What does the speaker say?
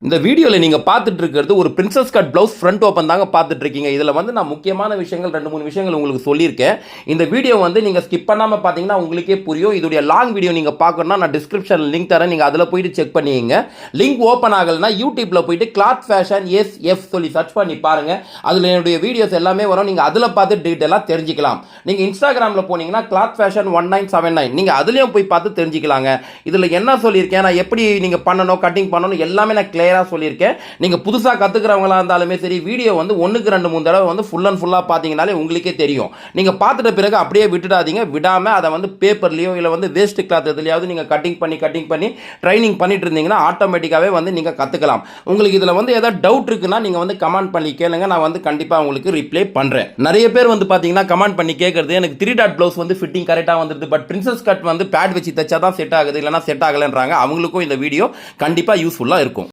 இந்த வீடியோவில் நீங்கள் பார்த்துட்டு இருக்கிறது ஒரு princess cut blouse front open தாங்க பார்த்துட்டு இருக்கீங்க. இதில் வந்து நான் முக்கியமான விஷயங்கள் 2-3 விஷயங்கள் உங்களுக்கு சொல்லியிருக்கேன். இந்த வீடியோ வந்து நீங்கள் ஸ்கிப் பண்ணாமல் பார்த்தீங்கன்னா உங்களுக்கே புரியும். இதோடைய லாங் வீடியோ நீங்கள் பார்க்கணும்னா நான் டிஸ்கிரிப்ஷனில் லிங்க் தரேன், நீங்கள் அதில் போயிட்டு செக் பண்ணிங்க. லிங்க் ஓப்பன் ஆகலைன்னா யூடியூப்பில் போயிட்டு கிளாத் ஃபேஷன் எஸ்எஃப் சொல்லி சர்ச் பண்ணி பாருங்கள். அதில் என்னுடைய வீடியோஸ் எல்லாமே வரும். நீங்கள் அதில் பார்த்து டீட்டெயிலாக தெரிஞ்சுக்கலாம். நீங்கள் இன்ஸ்டாகிராமில் போனீங்கன்னா கிளாத் ஃபேஷன் 1979 நீங்கள் அதுலேயும் போய் பார்த்து தெரிஞ்சுக்கலாங்க. இதில் என்ன சொல்லியிருக்கேன், நான் எப்படி நீங்கள் பண்ணணும், கட்டிங் பண்ணணும் எல்லாமே நான் சொல்லியிருக்கேன். நீங்க புதுசா கத்துக்கிறவங்களா இருந்தாலுமே சரி, வீடியோ வந்து 1க்கு 2-3 தடவை வந்து ஃபுல் அண்ட் ஃபுல்லா பாத்தீங்கனாலே உங்களுக்கே தெரியும். நீங்க பார்த்துட்ட பிறகு அப்படியே விட்டுடாதீங்க. விடாம அதை வந்து பேப்பர்லயோ இல்ல வந்து வேஸ்ட் கிளாத் எதுலயாவது நீங்க கட்டிங் பண்ணி ட்ரைனிங் பண்ணிட்டு இருந்தீங்கன்னா ஆட்டோமேட்டிக்காவே வந்து நீங்க கத்துக்கலாம். உங்களுக்கு இதுல வந்து ஏதாவது டவுட் இருக்குன்னா நீங்க வந்து கமெண்ட் பண்ணி கேளுங்க, நான் வந்து கண்டிப்பா உங்களுக்கு ரிப்ளை பண்றேன். நிறைய பேர் வந்து பாத்தீங்கன்னா கமெண்ட் பண்ணி கேட்கறது, எனக்கு 3 டாட் ப்ளவுஸ் வந்து ஃபிட்டிங் கரெக்டா வந்துருது, பட் பிரின்சஸ் கட் வந்து பேட் வச்சு தைச்சா தான் செட் ஆகுது, இல்லைன்னா செட் ஆகலன்றாங்க. அவங்களுக்கும் இந்த வீடியோ கண்டிப்பா யூஸ்ஃபுல்லா இருக்கும்.